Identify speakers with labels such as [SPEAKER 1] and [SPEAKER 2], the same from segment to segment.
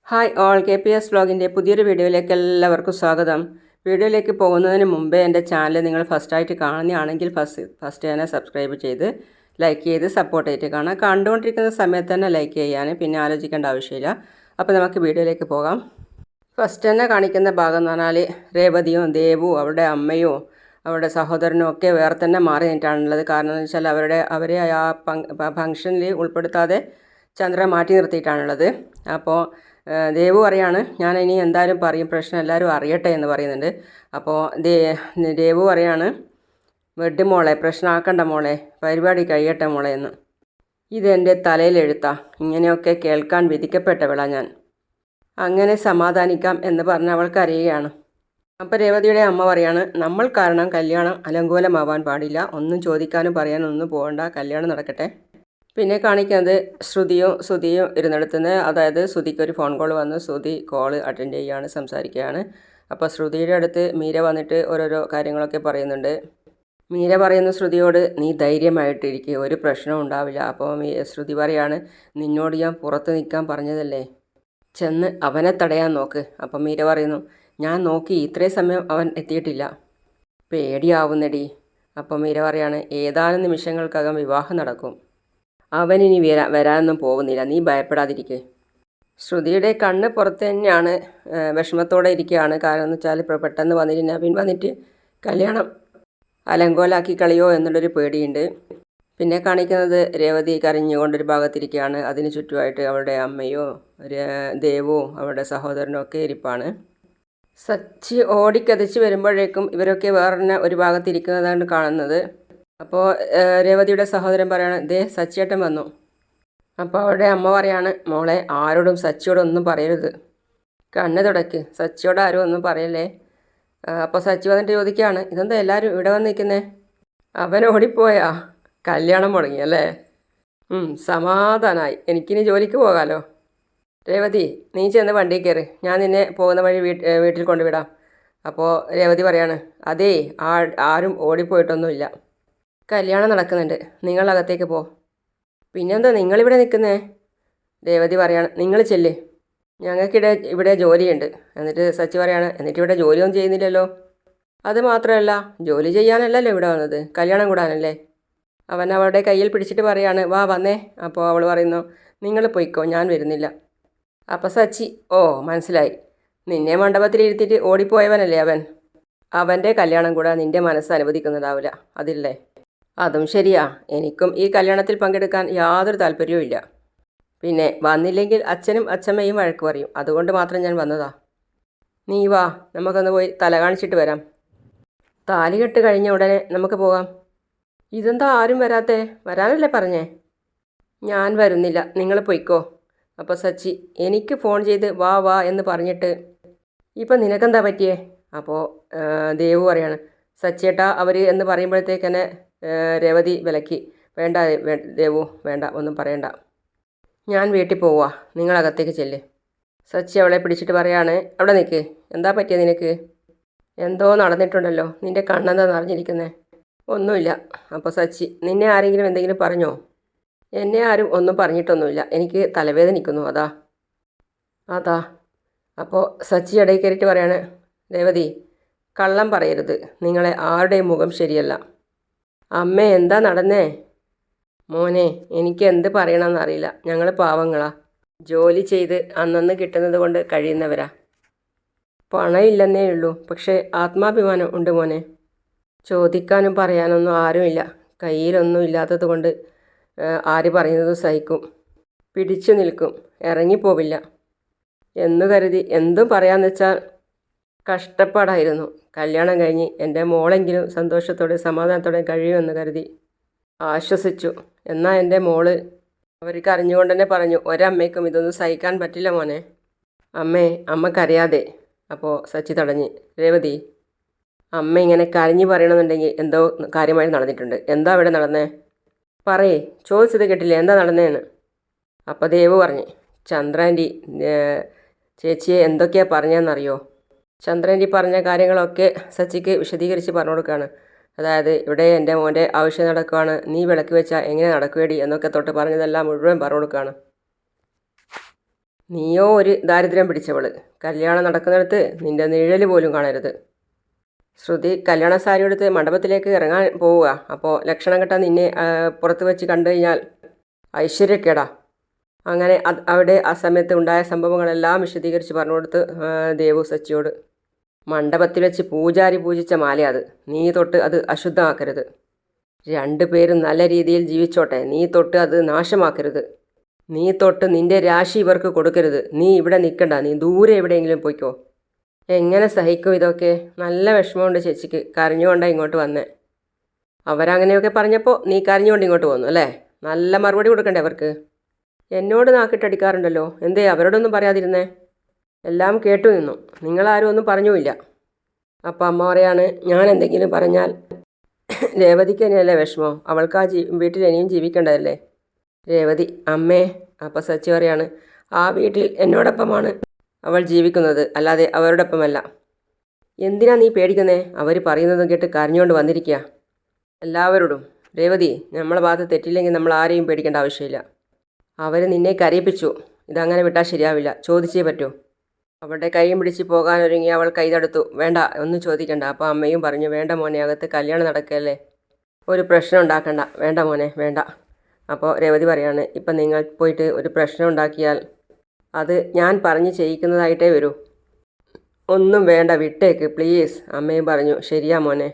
[SPEAKER 1] Hi all, KPS വ്ലോഗിൻ്റെ പുതിയൊരു വീഡിയോയിലേക്ക് എല്ലാവർക്കും സ്വാഗതം. വീഡിയോയിലേക്ക് പോകുന്നതിന് മുമ്പേ എൻ്റെ ചാനൽ നിങ്ങൾ ഫസ്റ്റായിട്ട് കാണുന്നതാണെങ്കിൽ ഫസ്റ്റ് തന്നെ സബ്സ്ക്രൈബ് ചെയ്ത് ലൈക്ക് ചെയ്ത് സപ്പോർട്ട് ചെയ്തിട്ട് കാണാം. കണ്ടുകൊണ്ടിരിക്കുന്ന സമയത്ത് തന്നെ ലൈക്ക് ചെയ്യാൻ പിന്നെ ആലോചിക്കേണ്ട ആവശ്യമില്ല. അപ്പോൾ നമുക്ക് വീഡിയോയിലേക്ക് പോകാം. ഫസ്റ്റ് തന്നെ കാണിക്കുന്ന ഭാഗം എന്ന് പറഞ്ഞാൽ രേവതിയും ദേവും അവരുടെ അമ്മയും അവരുടെ സഹോദരനും ഒക്കെ വേറെ തന്നെ മാറി നിന്നിട്ടാണുള്ളത്. കാരണം എന്ന് വെച്ചാൽ അവരെ ആ ഫംഗ്ഷനിൽ ഉൾപ്പെടുത്താതെ ചന്ദ്രൻ മാറ്റി നിർത്തിയിട്ടാണുള്ളത്. അപ്പോൾ ദേവു പറയാണ്, ഞാൻ ഇനി എന്തായാലും പറയും, പ്രശ്നം എല്ലാവരും അറിയട്ടെ എന്ന് പറയുന്നുണ്ട്. അപ്പോൾ ദേവു പറയാണ്, വെഡ് മോളെ, പ്രശ്നമാക്കണ്ട മോളെ, പരിപാടി കഴിയട്ടെ മോളെ എന്ന്. ഇതെൻ്റെ തലയിലെഴുത്താ, ഇങ്ങനെയൊക്കെ കേൾക്കാൻ വിധിക്കപ്പെട്ടവളാ ഞാൻ, അങ്ങനെ സമാധാനിക്കാം എന്ന് പറഞ്ഞ് അവൾക്ക് അറിയുകയാണ്. അപ്പോൾ രേവതിയുടെ അമ്മ പറയാണ്, നമ്മൾ കാരണം കല്യാണം അലങ്കോലമാവാൻ പാടില്ല, ഒന്നും ചോദിക്കാനും പറയാനും ഒന്നും പോകണ്ട, കല്യാണം നടക്കട്ടെ. പിന്നെ കാണിക്കുന്നത് ശ്രുതിയും ഇരുന്നിടത്തുനിന്ന്, അതായത് ശ്രുതിക്ക് ഒരു ഫോൺ കോൾ വന്നു. ശ്രുതി കോള് അറ്റൻഡ് ചെയ്യുകയാണ്, സംസാരിക്കുകയാണ്. അപ്പോൾ ശ്രുതിയുടെ അടുത്ത് മീര വന്നിട്ട് ഓരോരോ കാര്യങ്ങളൊക്കെ പറയുന്നുണ്ട്. മീര പറയുന്നു ശ്രുതിയോട്, നീ ധൈര്യമായിട്ടിരിക്കുക, ഒരു പ്രശ്നവും ഉണ്ടാവില്ല. അപ്പോൾ ശ്രുതി പറയാണ്, നിന്നോട് ഞാൻ പുറത്ത് നിൽക്കാൻ പറഞ്ഞതല്ലേ, ചെന്ന് അവനെ തടയാൻ നോക്ക്. അപ്പം മീര പറയുന്നു, ഞാൻ നോക്കി, ഇത്രയും സമയം അവൻ എത്തിയിട്ടില്ല, പേടിയാവുന്നടി. അപ്പം മീര പറയാണ്, ഏതാനും നിമിഷങ്ങൾക്കകം വിവാഹം നടക്കും, അവനിനി വരാനൊന്നും പോകുന്നില്ല, നീ ഭയപ്പെടാതിരിക്കേ. ശ്രുതിയുടെ കണ്ണ് പുറത്ത് തന്നെയാണ്, വിഷമത്തോടെ ഇരിക്കുകയാണ്. കാരണം എന്ന് വെച്ചാൽ ഇപ്പോൾ പെട്ടെന്ന് വന്നിട്ട് നവീൻ വന്നിട്ട് കല്യാണം അലങ്കോലാക്കി കളിയോ എന്നുള്ളൊരു പേടിയുണ്ട്. പിന്നെ കാണിക്കുന്നത് രേവതി കരഞ്ഞുകൊണ്ടൊരു ഭാഗത്തിരിക്കുകയാണ്. അതിന് ചുറ്റുമായിട്ട് അവളുടെ അമ്മയോ ദേവവും അവളുടെ സഹോദരനും ഒക്കെ ഇരിപ്പാണ്. സച്ചി ഓടിക്കതിച്ച് വരുമ്പോഴേക്കും ഇവരൊക്കെ വേറെ ഒരു ഭാഗത്തിരിക്കുന്നതാണ് കാണുന്നത്. അപ്പോൾ രേവതിയുടെ സഹോദരൻ പറയാണ്, ദേ സച്ചിയേട്ടൻ വന്നു. അപ്പോൾ അവരുടെ അമ്മ പറയാണ്, മോളെ, ആരോടും സച്ചിയോടൊന്നും പറയരുത്, കണ്ണ് തുടയ്ക്ക്, സച്ചിയോട് ആരും ഒന്നും പറയല്ലേ. അപ്പോൾ സച്ചി വന്നിട്ട് ചോദിക്കുകയാണ്, ഇതെന്താ എല്ലാവരും ഇവിടെ വന്ന് നിൽക്കുന്നേ, അവൻ ഓടിപ്പോയാ, കല്യാണം മുടങ്ങിയല്ലേ, സമാധാനമായി, എനിക്കിനി ജോലിക്ക് പോകാമല്ലോ. രേവതി, നീ ചെന്ന് വണ്ടി കയറി, ഞാൻ നിന്നെ പോകുന്ന വഴി വീട്ടിൽ കൊണ്ടുവിടാം. അപ്പോൾ രേവതി പറയാണ്, അതേ, ആരും ഓടിപ്പോയിട്ടൊന്നുമില്ല, കല്യാണം നടക്കുന്നുണ്ട്, നിങ്ങൾ അകത്തേക്ക് പോ. പിന്നെന്താ നിങ്ങളിവിടെ നിൽക്കുന്നേ? രേവതി പറയാണ്, നിങ്ങൾ ചെല്ല്, ഇവിടെ ജോലിയുണ്ട്. എന്നിട്ട് സച്ചി പറയാണ്, എന്നിട്ട് ഇവിടെ ജോലിയൊന്നും ചെയ്യുന്നില്ലല്ലോ. അത് മാത്രമല്ല, ജോലി ചെയ്യാനല്ലല്ലോ ഇവിടെ വന്നത്, കല്യാണം കൂടാനല്ലേ. അവൻ അവളുടെ കയ്യിൽ പിടിച്ചിട്ട് പറയാണ്, വാ വന്നേ. അപ്പോൾ അവൾ പറയുന്നു, നിങ്ങൾ പോയിക്കോ, ഞാൻ വരുന്നില്ല. അപ്പോൾ സച്ചി, ഓ മനസ്സിലായി, നിന്നെ മണ്ഡപത്തിലിരുത്തിയിട്ട് ഓടിപ്പോയവനല്ലേ അവൻ, അവൻ്റെ കല്യാണം കൂടാൻ നിൻ്റെ മനസ്സ് അനുവദിക്കുന്നതാവില്ല, അതില്ലേ. അതും ശരിയാ, എനിക്കും ഈ കല്യാണത്തിൽ പങ്കെടുക്കാൻ യാതൊരു താല്പര്യവും ഇല്ല. പിന്നെ വന്നില്ലെങ്കിൽ അച്ഛനും അച്ഛമ്മയും വഴക്ക് പറയും, അതുകൊണ്ട് മാത്രം ഞാൻ വന്നതാ. നീ വാ, നമുക്കൊന്ന് പോയി തല കാണിച്ചിട്ട് വരാം, താലികെട്ട് കഴിഞ്ഞ ഉടനെ നമുക്ക് പോകാം. ഇതെന്താ ആരും വരാത്തേ, വരാനല്ലേ പറഞ്ഞേ. ഞാൻ വരുന്നില്ല, നിങ്ങൾ പോയിക്കോ. അപ്പോൾ സച്ചി, എനിക്ക് ഫോൺ ചെയ്ത് വാ വാ എന്ന് പറഞ്ഞിട്ട് ഇപ്പം നിനക്കെന്താ പറ്റിയേ? അപ്പോൾ ദേവു പറയാണ്, സച്ചേട്ടാ അവർ എന്ന് പറയുമ്പോഴത്തേക്ക് തന്നെ രേവതി വിലക്കി, വേണ്ട ദേവു, വേണ്ട, ഒന്നും പറയണ്ട, ഞാൻ വീട്ടിൽ പോവുക, നിങ്ങളകത്തേക്ക് ചെല്ല്. സച്ചി അവളെ പിടിച്ചിട്ട് പറയാണ്, അവിടെ നിൽക്ക്, എന്താ പറ്റിയത് നിനക്ക്? എന്തോ നടന്നിട്ടുണ്ടല്ലോ, നിൻ്റെ കണ്ണെന്താ നിറഞ്ഞിരിക്കുന്നേ? ഒന്നുമില്ല. അപ്പോൾ സച്ചി, നിന്നെ ആരെങ്കിലും എന്തെങ്കിലും പറഞ്ഞോ? എന്നെ ആരും ഒന്നും പറഞ്ഞിട്ടൊന്നുമില്ല, എനിക്ക് തലവേദനിക്കുന്നു, അതാ. അപ്പോൾ സച്ചി ഇടയിൽ കയറിയിട്ട് പറയാണ്, രേവതി, കള്ളം പറയരുത്, നിങ്ങളെ ആരുടെയും മുഖം ശരിയല്ല. അമ്മ എന്താ നടന്നേ? മോനെ, എനിക്ക് എന്ത് പറയണമെന്നറിയില്ല, ഞങ്ങൾ പാവങ്ങളാ, ജോലി ചെയ്ത് അന്നന്ന് കിട്ടുന്നത് കൊണ്ട് കഴിയുന്നവരാ, പണമില്ലെന്നേ ഉള്ളൂ, പക്ഷേ ആത്മാഭിമാനം ഉണ്ട് മോനെ. ചോദിക്കാനും പറയാനൊന്നും ആരുമില്ല, കയ്യിലൊന്നും ഇല്ലാത്തത് കൊണ്ട് ആര് പറയുന്നതും സഹിക്കും, പിടിച്ചു നിൽക്കും, ഇറങ്ങിപ്പോവില്ല എന്നു കരുതി എന്തും പറയാമെന്ന് വെച്ചാൽ കഷ്ടപ്പാടായിരുന്നു. കല്യാണം കഴിഞ്ഞ് എൻ്റെ മോളെങ്കിലും സന്തോഷത്തോടെ സമാധാനത്തോടെ കഴിയുമെന്ന് കരുതി ആശ്വസിച്ചു. എന്നാൽ എൻ്റെ മോള്, അവർക്ക് അറിഞ്ഞുകൊണ്ട് തന്നെ പറഞ്ഞു, ഒരമ്മയ്ക്കും ഇതൊന്നും സഹിക്കാൻ പറ്റില്ല മോനെ. അമ്മക്കറിയാതെ. അപ്പോൾ സച്ചി തടഞ്ഞ്, രേവതി, അമ്മ ഇങ്ങനെ കരഞ്ഞു പറയണമെന്നുണ്ടെങ്കിൽ എന്തോ കാര്യമായി നടന്നിട്ടുണ്ട്. എന്താ ഇവിടെ നടന്നേ? പറയേ, ചോദിച്ചത് കേട്ടില്ലേ, എന്താ നടന്നേന്ന്? അപ്പോൾ ദേവ് പറഞ്ഞ്, ചന്ദ്രാൻ്റി ചേച്ചിയെ എന്തൊക്കെയാണ് പറഞ്ഞതെന്നറിയോ? ചന്ദ്രൻ്റി പറഞ്ഞ കാര്യങ്ങളൊക്കെ സച്ചിക്ക് വിശദീകരിച്ച് പറഞ്ഞു കൊടുക്കുകയാണ്. അതായത് ഇവിടെ എൻ്റെ മോൻ്റെ ആവശ്യം നടക്കുകയാണ്, നീ വിളക്ക് വെച്ചാൽ എങ്ങനെ നടക്കുവേടി എന്നൊക്കെ തൊട്ട് പറഞ്ഞതെല്ലാം മുഴുവൻ പറഞ്ഞു കൊടുക്കുകയാണ്. നീയോ ഒരു ദാരിദ്ര്യം പിടിച്ചവള്. കല്യാണം നടക്കുന്നിടത്ത് നിന്റെ നിഴൽ പോലും കാണരുത്. ശ്രുതി കല്യാണ സാരി എടുത്ത് മണ്ഡപത്തിലേക്ക് ഇറങ്ങാൻ പോവുക. അപ്പോൾ ലക്ഷണം കെട്ടാൻ നിന്നെ പുറത്ത് വെച്ച് കണ്ടു കഴിഞ്ഞാൽ ഐശ്വര്യക്കേടാ. അങ്ങനെ അവിടെ ആ സമയത്ത് ഉണ്ടായ സംഭവങ്ങളെല്ലാം വിശദീകരിച്ച് പറഞ്ഞു കൊടുത്ത് ദേവു സച്ചിയോട്. മണ്ഡപത്തിൽ വെച്ച് പൂജാരി പൂജിച്ച മാല അത്. നീ തൊട്ട് അത് അശുദ്ധമാക്കരുത്. രണ്ടുപേരും നല്ല രീതിയിൽ ജീവിച്ചോട്ടെ. നീ തൊട്ട് അത് നാശമാക്കരുത്. നീ തൊട്ട് നിന്റെ രാശി ഇവർക്ക് കൊടുക്കരുത്. നീ ഇവിടെ നിൽക്കണ്ട. നീ ദൂരെ എവിടെയെങ്കിലും പോയിക്കോ. എങ്ങനെ സഹിക്കും ഇതൊക്കെ? നല്ല വിഷമമുണ്ട് ചേച്ചിക്ക്. കരഞ്ഞുകൊണ്ടാണ് ഇങ്ങോട്ട് വന്നേ. അവരങ്ങനെയൊക്കെ പറഞ്ഞപ്പോൾ നീ കരഞ്ഞുകൊണ്ട് ഇങ്ങോട്ട് വന്നു അല്ലേ? നല്ല മറുപടി കൊടുക്കണ്ടേ അവർക്ക്? എന്നോട് നാക്കിട്ടടിക്കാറുണ്ടല്ലോ. എന്തേ അവരോടൊന്നും പറയാതിരുന്നേ? എല്ലാം കേട്ടു നിന്നു. നിങ്ങളാരും ഒന്നും പറഞ്ഞുമില്ല. അപ്പം അമ്മ പറയാണ്, ഞാൻ എന്തെങ്കിലും പറഞ്ഞാൽ രേവതിക്ക് തന്നെയല്ലേ വിഷമോ? അവൾക്ക് ആ വീട്ടിൽ ഇനിയും ജീവിക്കേണ്ടതല്ലേ? രേവതി അമ്മേ. അപ്പം സച്ചി പറയാണ്, ആ വീട്ടിൽ എന്നോടൊപ്പമാണ് അവൾ ജീവിക്കുന്നത്, അല്ലാതെ അവരോടൊപ്പമല്ല. എന്തിനാ നീ പേടിക്കുന്നേ? അവർ പറയുന്നതും കേട്ട് കരഞ്ഞുകൊണ്ട് വന്നിരിക്കുക. എല്ലാവരോടും രേവതി, നമ്മളെ ഭാഗത്ത് തെറ്റില്ലെങ്കിൽ നമ്മൾ ആരെയും പേടിക്കേണ്ട ആവശ്യമില്ല. അവർ നിന്നെ കരയിപ്പിച്ചു. ഇതങ്ങനെ വിട്ടാൽ ശരിയാവില്ല. ചോദിച്ചേ പറ്റൂ. അവളുടെ കൈയും പിടിച്ച് പോകാനൊരുങ്ങി അവൾ കൈ തടുത്തു. വേണ്ട, ഒന്നും ചോദിക്കണ്ട. അപ്പോൾ അമ്മയും പറഞ്ഞു, വേണ്ട മോനെ, അകത്ത് കല്യാണം നടക്കുകയല്ലേ, ഒരു പ്രശ്നം ഉണ്ടാക്കണ്ട. വേണ്ട മോനെ, വേണ്ട. അപ്പോൾ രേവതി പറയാണ്, ഇപ്പം നിങ്ങൾ പോയിട്ട് ഒരു പ്രശ്നം ഉണ്ടാക്കിയാൽ അത് ഞാൻ പറഞ്ഞ് ചെയ്യിക്കുന്നതായിട്ടേ വരൂ. ഒന്നും വേണ്ട, വിട്ടേക്ക് പ്ലീസ്. അമ്മയും പറഞ്ഞു, ശരിയാ മോനെ.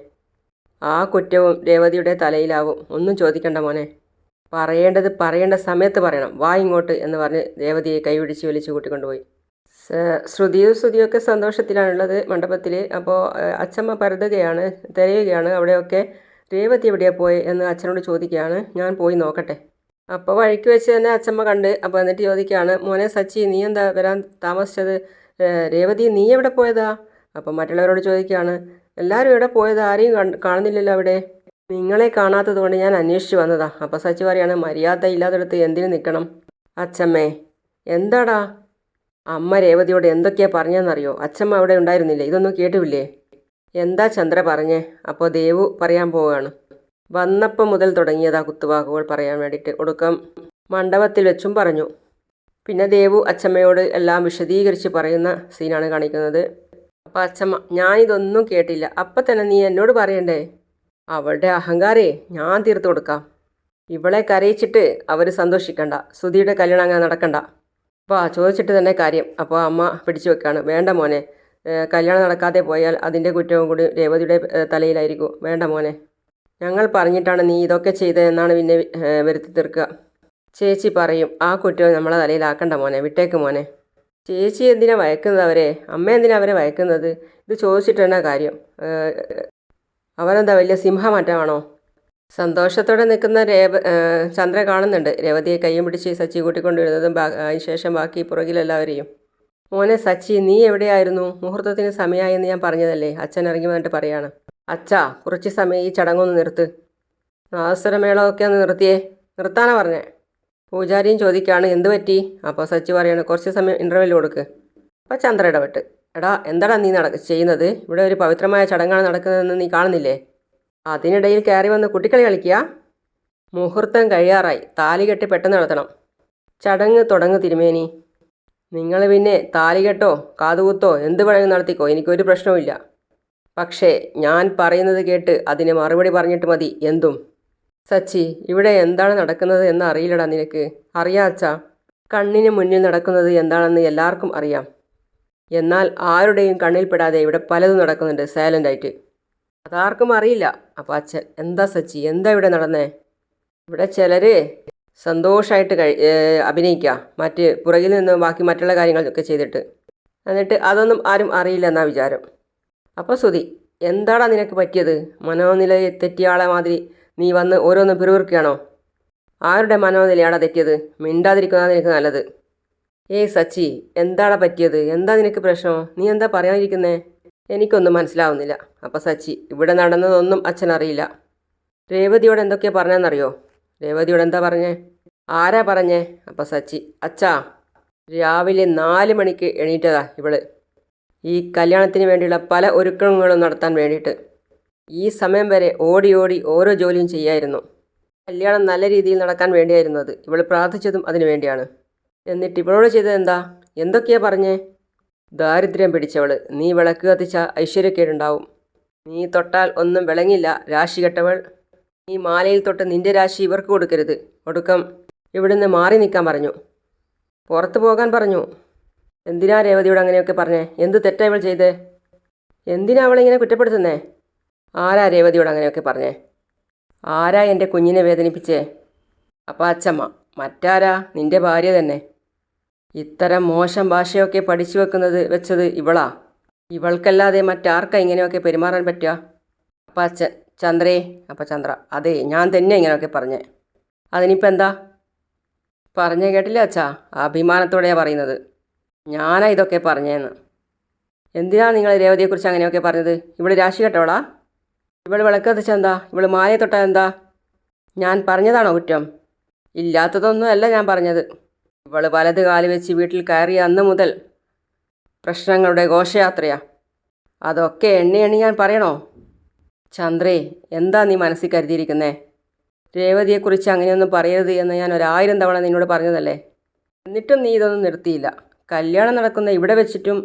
[SPEAKER 1] ആ കുറ്റവും രേവതിയുടെ തലയിലാവും. ഒന്നും ചോദിക്കണ്ട മോനെ. പറയേണ്ടത് പറയേണ്ട സമയത്ത് പറയണം. വാ ഇങ്ങോട്ട് എന്ന് പറഞ്ഞ് രേവതിയെ കൈപിടിച്ച് വലിച്ചു കൂട്ടിക്കൊണ്ടുപോയി. ശ്രുതിയൊക്കെ സന്തോഷത്തിലാണുള്ളത് മണ്ഡപത്തിൽ. അപ്പോൾ അച്ഛമ്മ പരതുകയാണ്, തിരയുകയാണ് അവിടെയൊക്കെ. രേവതി എവിടെയാണ് പോയി എന്ന് അച്ഛനോട് ചോദിക്കുകയാണ്. ഞാൻ പോയി നോക്കട്ടെ. അപ്പോൾ വഴിക്ക് വെച്ച് തന്നെ അച്ഛമ്മ കണ്ട്. അപ്പോൾ എന്നിട്ട് ചോദിക്കുകയാണ്, മോനെ സച്ചി, നീ എന്താ വരാൻ താമസിച്ചത്? രേവതി നീ എവിടെ പോയതാ? അപ്പം മറ്റുള്ളവരോട് ചോദിക്കുകയാണ്, എല്ലാവരും എവിടെ പോയതാ? ആരെയും കാണുന്നില്ലല്ലോ അവിടെ. നിങ്ങളെ കാണാത്തത് കൊണ്ട് ഞാൻ അന്വേഷിച്ച് വന്നതാ. അപ്പോൾ സച്ചി പറയാണ്, മര്യാദ ഇല്ലാത്തടത്ത് എന്തിനു നിൽക്കണം? അച്ഛമ്മേ. എന്താടാ? അമ്മ രേവതിയോട് എന്തൊക്കെയാ പറഞ്ഞതെന്നറിയോ? അച്ഛമ്മ അവിടെ ഉണ്ടായിരുന്നില്ലേ? ഇതൊന്നും കേട്ടുമില്ലേ? എന്താ ചന്ദ്ര പറഞ്ഞേ? അപ്പോൾ ദേവു പറയാൻ പോവുകയാണ്. വന്നപ്പം മുതൽ തുടങ്ങിയതാ കുത്തുവാക്കുകൾ പറയാൻ വേണ്ടിയിട്ട്. ഒടുക്കം മണ്ഡപത്തിൽ വെച്ചും പറഞ്ഞു. പിന്നെ ദേവു അച്ഛമ്മയോട് എല്ലാം വിശദീകരിച്ച് പറയുന്ന സീനാണ് കാണിക്കുന്നത്. അപ്പോൾ അച്ഛമ്മ, ഞാനിതൊന്നും കേട്ടില്ല. അപ്പം തന്നെ നീ എന്നോട് പറയണ്ടേ? അവളുടെ അഹങ്കാരേ ഞാൻ തീർത്തു കൊടുക്കാം. ഇവളെ കരയിച്ചിട്ട് അവർ സന്തോഷിക്കണ്ട. ശ്രുതിയുടെ കല്യാണം അങ്ങനെ നടക്കണ്ട. അപ്പോൾ ചോദിച്ചിട്ട് തന്നെ കാര്യം. അപ്പോൾ അമ്മ പിടിച്ചു വെക്കാണ്. വേണ്ട മോനെ, കല്യാണം നടക്കാതെ പോയാൽ അതിൻ്റെ കുറ്റവും കൂടി രേവതിയുടെ തലയിലായിരിക്കും. വേണ്ട മോനെ, ഞങ്ങൾ പറഞ്ഞിട്ടാണ് നീ ഇതൊക്കെ ചെയ്തതെന്നാണ് പിന്നെ വരുത്തി തീർക്കുക. ചേച്ചി പറയും ആ കുറ്റവും നമ്മളെ തലയിലാക്കണ്ട മോനെ, വിട്ടേക്ക് മോനെ. ചേച്ചി എന്തിനാ വയക്കുന്നത് അവരെ? അമ്മ എന്തിനാ അവരെ വയക്കുന്നത്? ഇത് ചോദിച്ചിട്ട് തന്നെ കാര്യം. അവരെന്താ വലിയ സിംഹമാറ്റമാണോ? സന്തോഷത്തോടെ നിൽക്കുന്ന ചന്ദ്ര കാണുന്നുണ്ട് രേവതിയെ കയ്യും പിടിച്ച് സച്ചി കൂട്ടിക്കൊണ്ടുവരുന്നതും. അതിനുശേഷം ബാക്കി പുറകിലെല്ലാവരെയും. മോനെ സച്ചി, നീ എവിടെയായിരുന്നു? മുഹൂർത്തത്തിന് സമയമായെന്ന് ഞാൻ പറഞ്ഞതല്ലേ? അച്ഛൻ ഇറങ്ങി വന്നിട്ട് പറയാണ്. അച്ഛാ, കുറച്ച് സമയം ഈ ചടങ്ങൊന്ന് നിർത്ത്. നാദസ്വരമേളമൊക്കെ ഒന്ന് നിർത്തിയേ. നിർത്താനാണ് പറഞ്ഞേ. പൂജാരിയും ചോദിക്കുകയാണ്, എന്ത് പറ്റി? അപ്പോൾ സച്ചി പറയാണ്, കുറച്ച് സമയം ഇൻ്റർവെൽ കൊടുക്ക്. അപ്പോൾ ചന്ദ്ര ഇടപെട്ട്, എടാ എന്താടാ നീ ചെയ്യുന്നത്? ഇവിടെ ഒരു പവിത്രമായ ചടങ്ങാണ് നടക്കുന്നതെന്ന് നീ കാണുന്നില്ലേ? അതിനിടയിൽ കയറി വന്ന് കുട്ടിക്കളി കളിക്കുക. മുഹൂർത്തം കഴിയാറായി. താലി കെട്ടി പെട്ടെന്ന് നടത്തണം. ചടങ്ങ് തുടങ്ങ് തിരുമേനി. നിങ്ങൾ പിന്നെ താലികെട്ടോ കാതുകുത്തോ എന്ത് വേണമെങ്കിലും നടത്തിക്കോ, എനിക്കൊരു പ്രശ്നവുമില്ല. പക്ഷേ ഞാൻ പറയുന്നത് കേട്ട് അതിന് മറുപടി പറഞ്ഞിട്ട് മതി എന്തും. സച്ചി, ഇവിടെ എന്താണ് നടക്കുന്നത് എന്ന് അറിയില്ലടാ നിനക്ക്? അറിയാം അച്ഛാ. കണ്ണിന് മുന്നിൽ നടക്കുന്നത് എന്താണെന്ന് എല്ലാവർക്കും അറിയാം. എന്നാൽ ആരുടെയും കണ്ണിൽപ്പെടാതെ ഇവിടെ പലതും നടക്കുന്നുണ്ട് സൈലൻ്റായിട്ട്. അതാർക്കും അറിയില്ല. അപ്പോൾ അച്ഛൻ, എന്താ സച്ചി, എന്താ ഇവിടെ നടന്നേ? ഇവിടെ ചിലർ സന്തോഷമായിട്ട് അഭിനയിക്കുക, മറ്റ് പുറകിൽ നിന്ന് ബാക്കി മറ്റുള്ള കാര്യങ്ങളൊക്കെ ചെയ്തിട്ട്, എന്നിട്ട് അതൊന്നും ആരും അറിയില്ല എന്നാ വിചാരം. അപ്പോൾ ശ്രുതി, എന്താടാ നിനക്ക് പറ്റിയത്? മനോനില തെറ്റിയാളെ മാതിരി നീ വന്ന് ഓരോന്നും പിറുപിറുക്കുകയാണോ? ആരുടെ മനോനിലയാടാ തെറ്റിയത്? മിണ്ടാതിരിക്കുന്നതാണ് നിനക്ക് നല്ലത്. ഏയ് സച്ചി, എന്താടാ പറ്റിയത്? എന്താ നിനക്ക് പ്രശ്നം? നീ എന്താ പറയാതിരിക്കുന്നേ? എനിക്കൊന്നും മനസ്സിലാവുന്നില്ല. അപ്പോൾ സച്ചി, ഇവിടെ നടന്നതൊന്നും അച്ഛനറിയില്ല. രേവതിയോട് എന്തൊക്കെയാ പറഞ്ഞതെന്നറിയോ? രേവതിയോട് എന്താ പറഞ്ഞേ? ആരാ പറഞ്ഞേ? അപ്പോൾ സച്ചി, അച്ഛാ, രാവിലെ 4 മണിക്ക് എണീറ്റതാ ഇവള് ഈ കല്യാണത്തിന് വേണ്ടിയുള്ള പല ഒരുക്കങ്ങളും നടത്താൻ വേണ്ടിയിട്ട്. ഈ സമയം വരെ ഓടി ഓടി ഓരോ ജോലിയും ചെയ്യായിരുന്നു. കല്യാണം നല്ല രീതിയിൽ നടക്കാൻ വേണ്ടിയായിരുന്നു അത്. ഇവൾ പ്രാർത്ഥിച്ചതും അതിനു വേണ്ടിയാണ്. എന്നിട്ട് ഇവളോട് ചെയ്തത് എന്താ? എന്തൊക്കെയാ പറഞ്ഞേ? ദാരിദ്ര്യം പിടിച്ചവള്, നീ വിളക്ക് കത്തിച്ച ഐശ്വര്യക്കേടുണ്ടാവും. നീ തൊട്ടാൽ ഒന്നും വിളങ്ങില്ല, രാശി കെട്ടവൾ. നീ മാലയിൽ തൊട്ട് നിന്റെ രാശി ഇവർക്ക് കൊടുക്കരുത്. ഒടുക്കം ഇവിടുന്ന് മാറി നിൽക്കാൻ പറഞ്ഞു, പുറത്തു പോകാൻ പറഞ്ഞു. എന്തിനാ രേവതിയോട് അങ്ങനെയൊക്കെ പറഞ്ഞേ? എന്ത് തെറ്റാ ഇവൾ ചെയ്തേ? എന്തിനാ അവളിങ്ങനെ കുറ്റപ്പെടുത്തുന്നേ? ആരാ രേവതിയോട് അങ്ങനെയൊക്കെ പറഞ്ഞേ? ആരാ എൻ്റെ കുഞ്ഞിനെ വേദനിപ്പിച്ചേ? അപ്പം അച്ചമ്മ. മറ്റാരാ? നിന്റെ ഭാര്യ തന്നെ. ഇത്തരം മോശം ഭാഷയൊക്കെ പഠിച്ചു വെച്ചത് ഇവളാ. ഇവൾക്കല്ലാതെ മറ്റാർക്കാ ഇങ്ങനെയൊക്കെ പെരുമാറാൻ പറ്റുക? അപ്പം അച്ഛൻ. ചന്ദ്രേ. അപ്പം ചന്ദ്ര. അതെ, ഞാൻ തന്നെ ഇങ്ങനെയൊക്കെ പറഞ്ഞേ. അതിനിപ്പോൾ എന്താ? പറഞ്ഞേ കേട്ടില്ല അച്ഛാ? അഭിമാനത്തോടെയാണ് പറയുന്നത്. ഞാനാ ഇതൊക്കെ പറഞ്ഞേന്ന്. എന്തിനാ നിങ്ങൾ രേവതിയെക്കുറിച്ച് അങ്ങനെയൊക്കെ പറഞ്ഞത്? ഇവൾ രാശി കെട്ടവളാ? ഇവൾ വിളക്ക് കത്തിച്ചെന്താ? ഇവൾ മാലയെ തൊട്ടാ എന്താ? ഞാൻ പറഞ്ഞതാണോ കുറ്റം? ഇല്ലാത്തതൊന്നുമല്ല ഞാൻ പറഞ്ഞത്. ഇവൾ വലത് കാല് വെച്ച് വീട്ടിൽ കയറിയ അന്ന് മുതൽ പ്രശ്നങ്ങളുടെ ഘോഷയാത്രയാ. അതൊക്കെ എണ്ണി എണ്ണി ഞാൻ പറയണോ? ചന്ദ്രേ, എന്താ നീ മനസ്സിൽ കരുതിയിരിക്കുന്നേ? രേവതിയെക്കുറിച്ച് അങ്ങനെയൊന്നും പറയരുത് എന്ന് ഞാൻ 1000 തവണ നിന്നോട് പറഞ്ഞതല്ലേ? എന്നിട്ടും നീ ഇതൊന്നും നിർത്തിയില്ല. കല്യാണം നടക്കുന്ന ഇവിടെ വെച്ചിട്ടും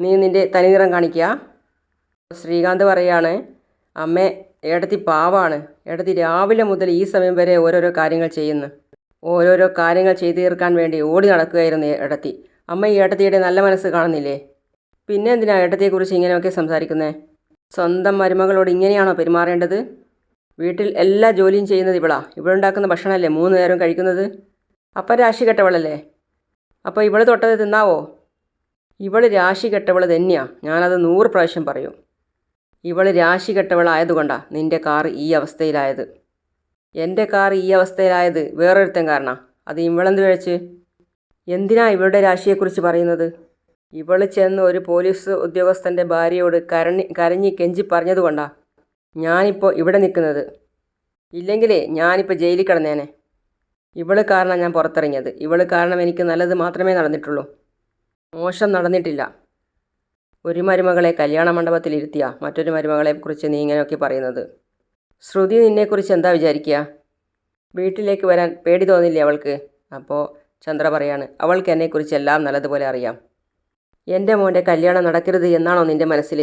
[SPEAKER 1] നീ നിന്റെ തനിനിറം കാണിക്കുക. ശ്രീകാന്ത് പറയാണ്, അമ്മേ, ഏടത്തി പാവാണ്. ഏടത്തി രാവിലെ മുതൽ ഈ സമയം വരെ ഓരോരോ കാര്യങ്ങൾ ചെയ്യുന്നു. ഓരോരോ കാര്യങ്ങൾ ചെയ്തു തീർക്കാൻ വേണ്ടി ഓടി നടക്കുകയായിരുന്നു ഏടത്തി. അമ്മ ഈ ഏടത്തിയുടെ നല്ല മനസ്സ് കാണുന്നില്ലേ? പിന്നെ എന്തിനാ ഏടത്തിയെക്കുറിച്ച് ഇങ്ങനെയൊക്കെ സംസാരിക്കുന്നേ? സ്വന്തം മരുമകളോട് ഇങ്ങനെയാണോ പെരുമാറേണ്ടത്? വീട്ടിൽ എല്ലാ ജോലിയും ചെയ്യുന്നത് ഇവളാ. ഇവളുണ്ടാക്കുന്ന ഭക്ഷണമല്ലേ 3 നേരം കഴിക്കുന്നത്? അപ്പം രാശി കെട്ടവളല്ലേ? അപ്പോൾ ഇവൾ തൊട്ടത് തിന്നാവോ? ഇവൾ രാശി കെട്ടവൾ തന്നെയാ. ഞാനത് 100 പ്രാവശ്യം പറയും. ഇവൾ രാശി കെട്ടവളായതുകൊണ്ടാണ് നിൻ്റെ കാർ ഈ അവസ്ഥയിലായത്. എൻ്റെ കാർ ഈ അവസ്ഥയിലായത് വേറൊരുത്തൻ കാരണമാണ്. അത് ഇവളെന്ത് കഴിച്ച്? എന്തിനാ ഇവളുടെ രാശിയെക്കുറിച്ച് പറയുന്നത്? ഇവൾ ചെന്ന് ഒരു പോലീസ് ഉദ്യോഗസ്ഥൻ്റെ ഭാര്യയോട് കരഞ്ഞ് കെഞ്ചി പറഞ്ഞതുകൊണ്ടാണ് ഞാനിപ്പോൾ ഇവിടെ നിൽക്കുന്നത്. ഇല്ലെങ്കിലേ ഞാനിപ്പോൾ ജയിലിൽ കിടന്നേനെ. ഇവൾ കാരണം ഞാൻ പുറത്തിറങ്ങിയത്. ഇവൾ കാരണം എനിക്ക് നല്ലത് മാത്രമേ നടന്നിട്ടുള്ളൂ, മോശം നടന്നിട്ടില്ല. ഒരു മരുമകളെ കല്യാണ മണ്ഡപത്തിൽ ഇരുത്തിയാ മറ്റൊരു മരുമകളെക്കുറിച്ച് നീ ഇങ്ങനെയൊക്കെ പറയുന്നത്? ശ്രുതി നിന്നെക്കുറിച്ച് എന്താ വിചാരിക്കുക? വീട്ടിലേക്ക് വരാൻ പേടി തോന്നില്ലേ അവൾക്ക്? അപ്പോൾ ചന്ദ്ര പറയാണ്, അവൾക്ക് എന്നെക്കുറിച്ച് എല്ലാം നല്ലതുപോലെ അറിയാം. എൻ്റെ മോൻ്റെ കല്യാണം നടക്കരുത് എന്നാണോ നിൻ്റെ മനസ്സിൽ?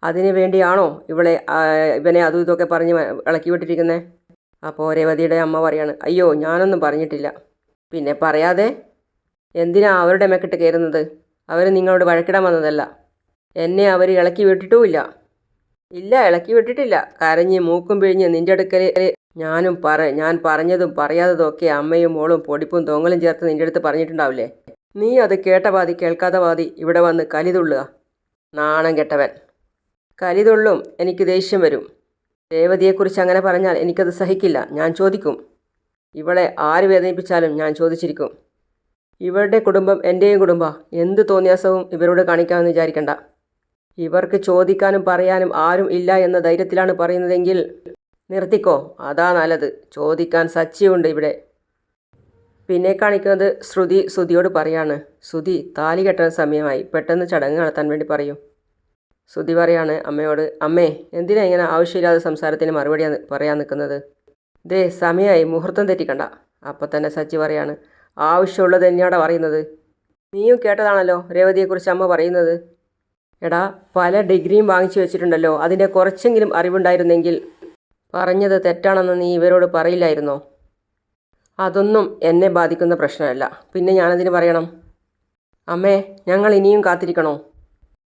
[SPEAKER 1] അതിനു വേണ്ടിയാണോ ഇവനെ അതും ഇതൊക്കെ പറഞ്ഞ് ഇളക്കി വിട്ടിരിക്കുന്നത്? അപ്പോൾ രേവതിയുടെ അമ്മ പറയാണ്, അയ്യോ, ഞാനൊന്നും പറഞ്ഞിട്ടില്ല. പിന്നെ പറയാതെ എന്തിനാ അവരുടെ മെക്കിട്ട് കയറുന്നത്? അവർ നിങ്ങളോട് വഴക്കിടാൻ വന്നതല്ല. എന്നെ അവർ ഇളക്കി വിട്ടിട്ടുമില്ല. ഇല്ല, ഇളക്കി വിട്ടിട്ടില്ല. കരഞ്ഞ് മൂക്കും പിഴിഞ്ഞ് നിൻ്റെ അടുക്കൽ ഞാൻ പറഞ്ഞതും പറയാത്തതും ഒക്കെ അമ്മയും മോളും പൊടിപ്പും തൊങ്ങലും ചേർത്ത് നിൻ്റെ അടുത്ത് പറഞ്ഞിട്ടുണ്ടാവില്ലേ? നീ അത് കേട്ട പാതി കേൾക്കാത്ത പാതി ഇവിടെ വന്ന് കലിതുള്ളുക. നാണം കെട്ടവൻ. കലിതുള്ളും. എനിക്ക് ദേഷ്യം വരും. രേവതിയെക്കുറിച്ച് അങ്ങനെ പറഞ്ഞാൽ എനിക്കത് സഹിക്കില്ല. ഞാൻ ചോദിക്കും. ഇവളെ ആര് വേദനിപ്പിച്ചാലും ഞാൻ ചോദിച്ചിരിക്കും. ഇവരുടെ കുടുംബം എൻ്റെയും കുടുംബമാണ്. എന്ത് തോന്നിയാസവും ഇവരോട് കാണിക്കാമെന്ന് വിചാരിക്കണ്ട. ഇവർക്ക് ചോദിക്കാനും പറയാനും ആരും ഇല്ല എന്ന ധൈര്യത്തിലാണ് പറയുന്നതെങ്കിൽ നിർത്തിക്കോ, അതാ നല്ലത്. ചോദിക്കാൻ സച്ചിയുണ്ട് ഇവിടെ. പിന്നെ കാണിക്കുന്നത് ശ്രുതിയോട് പറയാണ്, ശ്രുതി, താലി കെട്ടാൻ സമയമായി, പെട്ടെന്ന് ചടങ്ങ് നടത്താൻ വേണ്ടി പറയൂ. ശ്രുതി പറയാണ് അമ്മയോട്, അമ്മേ, എന്തിനാ ഇങ്ങനെ ആവശ്യമില്ലാതെ സംസാരത്തിന് മറുപടി പറയാൻ നിൽക്കുന്നത്? ദേ, സമയമായി, മുഹൂർത്തം തെറ്റിക്കണ്ട. അപ്പം തന്നെ സച്ചി പറയാണ്, ആവശ്യമുള്ളത് തന്നെയാണ് പറയുന്നത്. നീയും കേട്ടതാണല്ലോ രേവതിയെക്കുറിച്ച് അമ്മ പറയുന്നത്. എടാ, പല ഡിഗ്രിയും വാങ്ങിച്ചു വെച്ചിട്ടുണ്ടല്ലോ. അതിൻ്റെ കുറച്ചെങ്കിലും അറിവുണ്ടായിരുന്നെങ്കിൽ പറഞ്ഞത് തെറ്റാണെന്ന് നീ ഇവരോട് പറയില്ലായിരുന്നോ? അതൊന്നും എന്നെ ബാധിക്കുന്ന പ്രശ്നമല്ല. പിന്നെ ഞാനതിന് പറയണം? അമ്മേ, ഞങ്ങൾ ഇനിയും കാത്തിരിക്കണോ?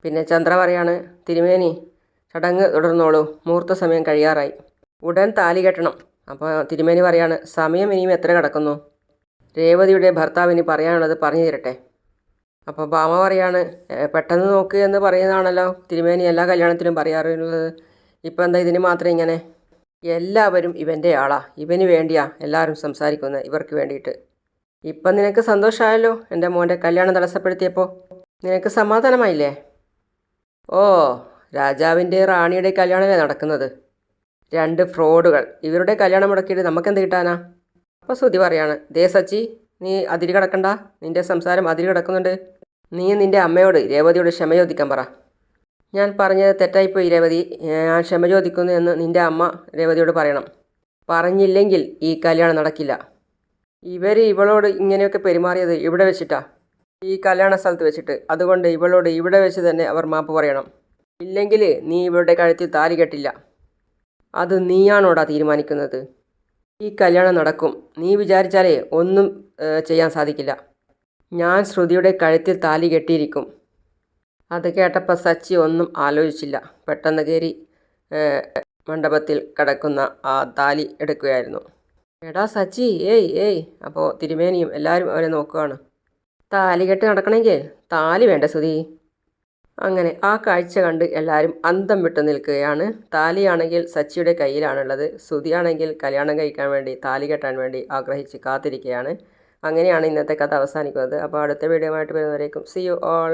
[SPEAKER 1] പിന്നെ ചന്ദ്ര പറയാണ്, തിരുമേനി, ചടങ്ങ് തുടർന്നോളൂ, മുഹൂർത്ത സമയം കഴിയാറായി, ഉടൻ താലി കെട്ടണം. അപ്പോൾ തിരുമേനി പറയാണ്, സമയം ഇനിയും എത്ര കിടക്കുന്നു? രേവതിയുടെ ഭർത്താവിന് പറയാനുള്ളത് പറഞ്ഞു തരട്ടെ. അപ്പോൾ ഭാമ പറയാണ്, പെട്ടെന്ന് നോക്ക് എന്ന് പറയുന്നതാണല്ലോ തിരുമേനി എല്ലാ കല്യാണത്തിലും പറയാറുള്ളത്. ഇപ്പം എന്താ ഇതിന് മാത്രം ഇങ്ങനെ? എല്ലാവരും ഇവൻ്റെ ആളാ. ഇവന് വേണ്ടിയാ എല്ലാവരും സംസാരിക്കുന്നത്, ഇവർക്ക് വേണ്ടിയിട്ട്. ഇപ്പം നിനക്ക് സന്തോഷമായല്ലോ എൻ്റെ മോൻ്റെ കല്യാണം തടസ്സപ്പെടുത്തിയപ്പോൾ? നിനക്ക് സമാധാനമായില്ലേ? ഓ, രാജാവിൻ്റെ റാണിയുടെ കല്യാണമല്ലേ നടക്കുന്നത്? 2 ഫ്രോഡുകൾ. ഇവരുടെ കല്യാണം മുടക്കിയിട്ട് നമുക്കെന്ത് കിട്ടാനാ? അപ്പോൾ ശ്രുതി പറയാണ്, ദേ സച്ചി, നീ അതിര് കിടക്കണ്ട. നിൻ്റെ സംസാരം അതിര് കിടക്കുന്നുണ്ട്. നീ നിൻ്റെ അമ്മയോട് രേവതിയോട് ക്ഷമ ചോദിക്കാൻ പറ. ഞാൻ പറഞ്ഞത് തെറ്റായിപ്പോയി രേവതി, ഞാൻ ക്ഷമ ചോദിക്കുന്നു എന്ന് നിൻ്റെ അമ്മ രേവതിയോട് പറയണം. പറഞ്ഞില്ലെങ്കിൽ ഈ കല്യാണം നടക്കില്ല. ഇവളോട് ഇങ്ങനെയൊക്കെ പെരുമാറിയത് ഇവിടെ വെച്ചിട്ടാ. ഈ കല്യാണ സ്ഥലത്ത് വെച്ചിട്ട്. അതുകൊണ്ട് ഇവളോട് ഇവിടെ വെച്ച് തന്നെ അവർ മാപ്പ് പറയണം. ഇല്ലെങ്കിൽ നീ ഇവളുടെ കഴുത്തിൽ താലി കെട്ടില്ല. അത് നീയാണോടാ തീരുമാനിക്കുന്നത്? ഈ കല്യാണം നടക്കും. നീ വിചാരിച്ചാലേ ഒന്നും ചെയ്യാൻ സാധിക്കില്ല. ഞാൻ ശ്രുതിയുടെ കഴുത്തിൽ താലി കെട്ടിയിരിക്കും. അത് കേട്ടപ്പോൾ സച്ചി ഒന്നും ആലോചിച്ചില്ല. പെട്ടെന്ന് കയറി മണ്ഡപത്തിൽ കിടക്കുന്ന ആ താലി എടുക്കുകയായിരുന്നു. എടാ സച്ചി, ഏയ് ഏയ്. അപ്പോൾ തിരുമേനിയും എല്ലാവരും അവരെ നോക്കുകയാണ്. താലികെട്ട് നടക്കണമെങ്കിൽ താലി വേണ്ട ശ്രുതി. അങ്ങനെ ആ കാഴ്ച കണ്ട് എല്ലാവരും അന്തം വിട്ടു നിൽക്കുകയാണ്. താലിയാണെങ്കിൽ സച്ചിയുടെ കയ്യിലാണുള്ളത്. ശ്രുതിയാണെങ്കിൽ കല്യാണം കഴിക്കാൻ വേണ്ടി, താലി കെട്ടാൻ വേണ്ടി ആഗ്രഹിച്ച് കാത്തിരിക്കുകയാണ്. അങ്ങനെയാണ് ഇന്നത്തെ കഥ അവസാനിക്കുന്നത്. അപ്പോൾ അടുത്ത വീഡിയോ ആയിട്ട് വരുന്നവരേക്കും സി യു ഓൾ.